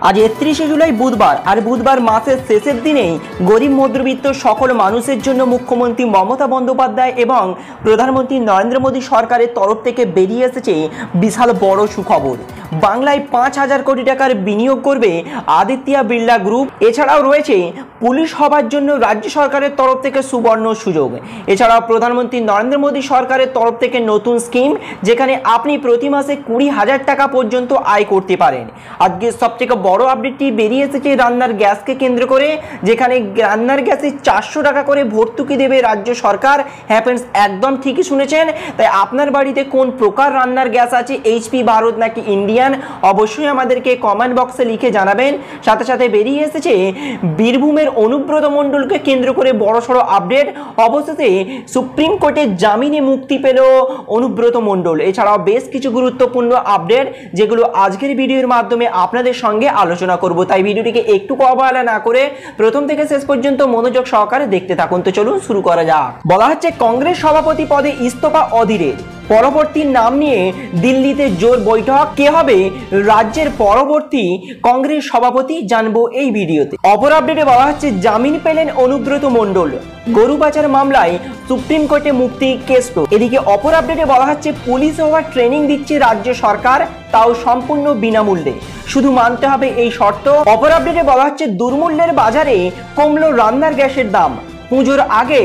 আজ 31শে জুলাই বুধবার, আর বুধবার মাসের শেষের দিনেই গরিব মধ্যবিত্ত সকল মানুষের জন্য মুখ্যমন্ত্রী মমতা বন্দ্যোপাধ্যায় এবং প্রধানমন্ত্রী নরেন্দ্র মোদী সরকারের তরফ থেকে বেরিয়ে এসেছে বিশাল বড় সুখবর। বাংলায় 5,000 কোটি টাকার বিনিয়োগ করবে আদিত্য বিড়লা গ্রুপ। এছাড়াও রয়েছে পুলিশ হবার জন্য রাজ্য সরকারের তরফ থেকে সুবর্ণ সুযোগ। এছাড়াও প্রধানমন্ত্রী নরেন্দ্র মোদী সরকারের তরফ থেকে নতুন স্কিম, যেখানে আপনি প্রতি মাসে 20,000 টাকা পর্যন্ত আয় করতে পারেন। আজকে সবথেকে বড় আপডেটটি বেরিয়ে এসেছে রান্নার গ্যাসকে কেন্দ্র করে, যেখানে রান্নার গ্যাসে 400 টাকা করে ভর্তুকি দেবে রাজ্য সরকার। হ্যাঁ ফ্রেন্ডস, একদম ঠিকই শুনেছেন। তাই আপনার বাড়িতে কোন প্রকার রান্নার গ্যাস আছে, এইচপি, ভারত নাকি ইন্ডিয়ান, অবশ্যই আমাদেরকে কমেন্ট বক্সে লিখে জানাবেন। সাথে সাথে বেরিয়ে এসেছে বীরভূমের অনুব্রত মণ্ডলকে কেন্দ্র করে বড়সড় আপডেট। অবশেষে সুপ্রিম কোর্টের জামিনে মুক্তি পেল অনুব্রত মণ্ডল। এছাড়াও বেশ কিছু গুরুত্বপূর্ণ আপডেট, যেগুলো আজকের ভিডিওর মাধ্যমে আপনাদের সঙ্গে আলোচনা করব। তাই ভিডিওটিকে একটু অবহেলা না করে প্রথম থেকে শেষ পর্যন্ত মনোযোগ সহকারে দেখতে থাকুন। তো চলুন শুরু করা যাক। বলা হচ্ছে কংগ্রেস সভাপতি পদে ইস্তফা অধীরের। পরবর্তী নাম নিয়ে দিল্লিতে জোর বৈঠক। কে হবে রাজ্যের পরবর্তী কংগ্রেস সভাপতি, জানবো এই ভিডিওতে। অপর আপডেটে বলা হচ্ছে জামিন পেলেন অনুব্রত মণ্ডল। গরু পাচার মামলায় সুপ্রিম কোর্টে মুক্তি কেস। এদিকে অপর আপডেটে বলা হচ্ছে পুলিশ হওয়ার ট্রেনিং দিচ্ছে রাজ্য সরকার, তাও সম্পূর্ণ বিনামূল্যে, শুধু মানতে হবে এই শর্ত। অপর আপডেটে বলা হচ্ছে দুর্মূল্যের বাজারে কমলো রান্নার গ্যাসের দাম। পুজোর আগে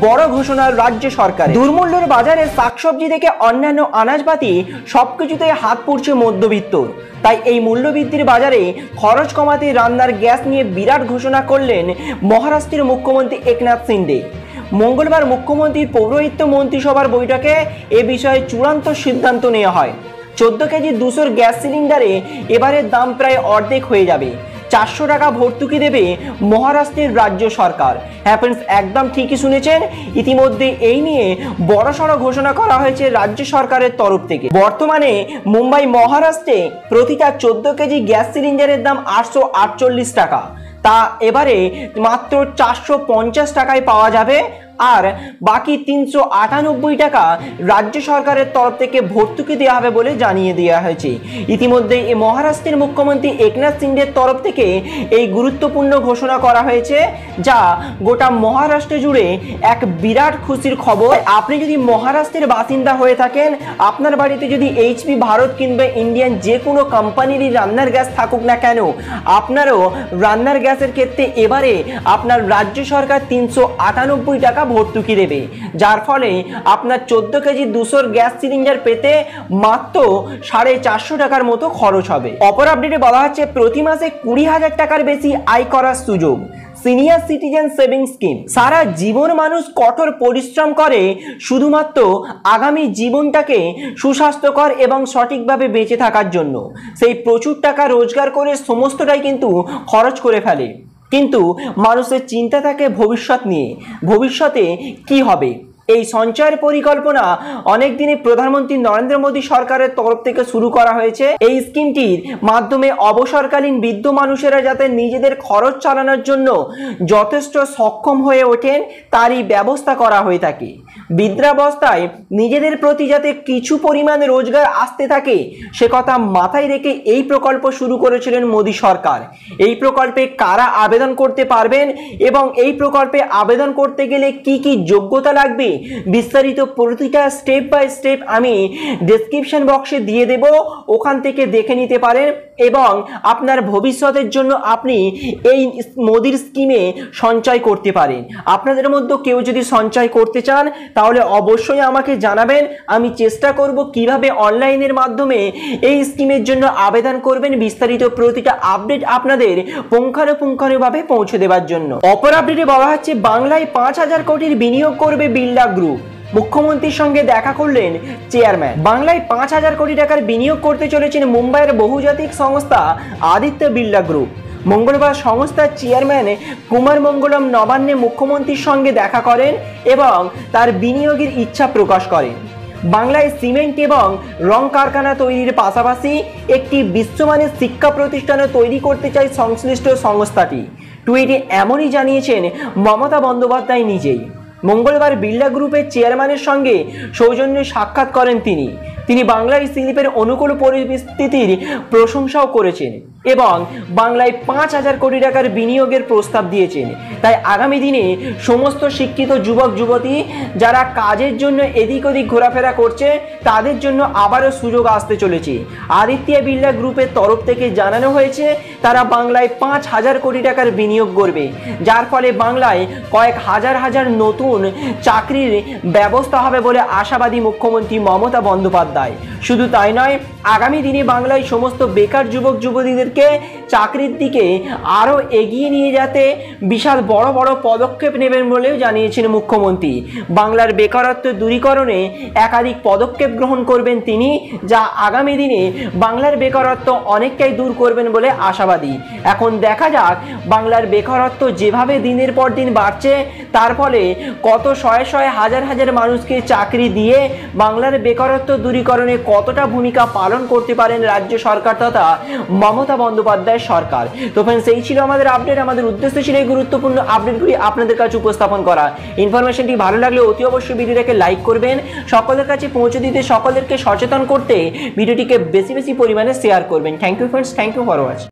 বড় ঘোষণা রাজ্য সরকার। দুর্মূল্যের বাজারে শাকসবজি থেকে অন্যান্য আনাজপাতি সবকিছুতে হাত পড়ছে মধ্যবিত্ত। তাই এই মূল্যবৃদ্ধির বাজারে খরচ কমাতে রান্নার গ্যাস নিয়ে বিরাট ঘোষণা করলেন মহারাষ্ট্রের মুখ্যমন্ত্রী একনাথ শিন্ডে। মঙ্গলবার মুখ্যমন্ত্রীর পৌরোহিত্য মন্ত্রিসভার বৈঠকে এ বিষয়ে চূড়ান্ত সিদ্ধান্ত নেওয়া হয়। 14 কেজি 200 গ্যাস সিলিন্ডারে এবারের দাম প্রায় অর্ধেক হয়ে যাবে। 400 টাকা ভর্তুকি দেবে মহারাষ্ট্রের রাজ্য সরকার। হ্যাঁ ফ্রেন্ডস, একদম ঠিকই শুনেছেন। ইতিমধ্যে এই নিয়ে বড়সড় ঘোষণা করা হয়েছে রাজ্য সরকারের তরফ থেকে। বর্তমানে মুম্বাই, মহারাষ্ট্রে প্রতিটা 14 কেজি গ্যাস সিলিন্ডারের দাম 848 টাকা। তা এবারে মাত্র 450 টাকায় পাওয়া যাবে। আর বাকি 398 টাকা রাজ্য সরকারের তরফ থেকে ভর্তুকি দেওয়া হবে বলে জানিয়ে দেওয়া হয়েছে। ইতিমধ্যে এই মহারাষ্ট্রের মুখ্যমন্ত্রী একনাথ শিন্ডের তরফ থেকে এই গুরুত্বপূর্ণ ঘোষণা করা হয়েছে, যা গোটা মহারাষ্ট্র জুড়ে এক বিরাট খুশির খবর। আপনি যদি মহারাষ্ট্রের বাসিন্দা হয়ে থাকেন, আপনার বাড়িতে যদি এইচপি, ভারত কিংবা ইন্ডিয়ান যে কোনো কোম্পানিরই রান্নার গ্যাস থাকুক না কেন, আপনারও রান্নার গ্যাসের ক্ষেত্রে এবারে আপনার রাজ্য সরকার 398 টাকা ভর্তুকি দেবে, যার ফলে আপনার 14 কেজি 200 গ্যাস সিলিন্ডার পেতে মাত্র 450 টাকার মতো খরচ হবে। অপর আপডেটে বলা হচ্ছে প্রতি মাসে 20,000 টাকার বেশি আয় করার সুযোগ। Senior citizen saving scheme. সারা জীবন মানুষ কঠোর পরিশ্রম করে শুধুমাত্র আগামী জীবনটাকে সুস্বাস্থ্যকর এবং সঠিকভাবে বেঁচে থাকার জন্য। সেই প্রচুর টাকা রোজগার করে সমস্তটাই কিন্তু খরচ করে ফেলে, কিন্তু মানুষের চিন্তা থাকে ভবিষ্যৎ নিয়ে, ভবিষ্যতে কি হবে। এই সঞ্চয়ের পরিকল্পনা অনেক দিনে প্রধানমন্ত্রী নরেন্দ্র মোদী সরকারের তরফ থেকে শুরু করা হয়েছে। এই স্কিমটির মাধ্যমে অবসরকালীন বৃদ্ধ মানুষেরা যাতে নিজেদের খরচ চালানোর জন্য যথেষ্ট সক্ষম হয়ে ওঠেন, তারই ব্যবস্থা করা হয়ে থাকে। বৃদ্ধাবস্থায় নিজেদের প্রতি যাতে কিছু পরিমাণ রোজগার আসতে থাকে, সে কথা মাথায় রেখে এই প্রকল্প শুরু করেছিলেন মোদী সরকার। এই প্রকল্পে কারা আবেদন করতে পারবেন এবং এই প্রকল্পে আবেদন করতে গেলে কি কি যোগ্যতা লাগবে, বিস্তারিত প্রতিটা স্টেপ বাই স্টেপ আমি ডেসক্রিপশন বক্সে দিয়ে দেব, ওখান থেকে দেখে নিতে পারেন এবং আপনার ভবিষ্যতের জন্য আপনি এই মোদির স্কিমে সঞ্চয় করতে পারেন। আপনাদের মধ্যে কেউ যদি সঞ্চয় করতে চান, তাহলে অবশ্যই আমাকে জানাবেন। আমি চেষ্টা করব কিভাবে অনলাইনের মাধ্যমে এই স্কিমের জন্য আবেদন করবেন, বিস্তারিত প্রতিটা আপডেট আপনাদের পুঙ্খানুপুঙ্খানুভাবে পৌঁছে দেওয়ার জন্য। অপর আপডেটে বলা হচ্ছে বাংলায় 5,000 কোটির বিনিয়োগ করবে বিড়লা গ্রুপ। মুখ্যমন্ত্রীর সঙ্গে দেখা করলেন চেয়ারম্যান। বাংলায় 5,000 কোটি টাকার বিনিয়োগ করতে চলেছেন মুম্বাইয়ের বহুজাতিক সংস্থা আদিত্য বিড়লা গ্রুপ। মঙ্গলবার সংস্থার চেয়ারম্যান কুমার মঙ্গলম নবান্নে মুখ্যমন্ত্রীর সঙ্গে দেখা করেন এবং তার বিনিয়োগের ইচ্ছা প্রকাশ করেন। বাংলায় সিমেন্ট এবং রং কারখানা তৈরির পাশাপাশি একটি বিশ্বমানের শিক্ষা প্রতিষ্ঠানও তৈরি করতে চায় সংশ্লিষ্ট সংস্থাটি। টুইটে এমনই জানিয়েছেন মমতা বন্দ্যোপাধ্যায় নিজেই। মঙ্গলবার বিড়লা গ্রুপের চেয়ারম্যানের সঙ্গে সৌজন্য সাক্ষাৎ করেন তিনি। বাংলায় শিল্পের অনুকূল পরিস্থিতির প্রশংসাও করেছেন। এবং বাংলায় 5,000 কোটি টাকার বিনিয়োগের প্রস্তাব দিয়েছেন। তাই আগামী দিনে সমস্ত শিক্ষিত যুবক যুবতী যারা কাজের জন্য এদিক ওদিক ঘোরাফেরা করছে তাদের জন্য আবারও সুযোগ আসতে চলেছে। আদিত্য বিড়লা গ্রুপের তরফ থেকে জানানো হয়েছে তারা বাংলায় 5,000 কোটি টাকার বিনিয়োগ করবে, যার ফলে বাংলায় কয়েক হাজার হাজার নতুন চাকরির ব্যবস্থা হবে বলে আশাবাদী মুখ্যমন্ত্রী মমতা বন্দ্যোপাধ্যায়। শুধু তাই নয়, আগামী দিনে বাংলায় সমস্ত বেকার যুবক যুবতীদেরকে চাকরির দিকে আরও এগিয়ে নিয়ে যেতে বিশাল বড় বড় পদক্ষেপ নেবেন বলেও জানিয়েছেন মুখ্যমন্ত্রী। বাংলার বেকারত্ব দূরীকরণে একাধিক পদক্ষেপ গ্রহণ করবেন তিনি, যা আগামী দিনে বাংলার বেকারত্ব অনেকটাই দূর করবেন বলে আশাবাদী। এখন দেখা যাক বাংলার বেকারত্ব যেভাবে দিনের পর দিন বাড়ছে তার ফলে কত শয়ে শয়ে হাজার হাজার মানুষকে চাকরি দিয়ে বাংলার বেকারত্ব দূরীকরণে কতটা ভূমিকা পালন করতে পারেন রাজ্য সরকার তথা মমতা বন্দ্যোপাধ্যায় সরকার। তো ফ্রেন্ডস, এই ছিল আমাদের আপডেট। আমাদের উদ্দেশ্য ছিল এই গুরুত্বপূর্ণ আপডেটগুলি আপনাদের কাছে উপস্থাপন করা। ইনফরমেশনটি ভালো লাগলে অতি অবশ্যই ভিডিওটাকে লাইক করবেন, সকলের কাছে পৌঁছে দিতে, সকলেরকে সচেতন করতে ভিডিওটিকে বেশি বেশি পরিমাণে শেয়ার করবেন। Thank you friends, thank you for watching.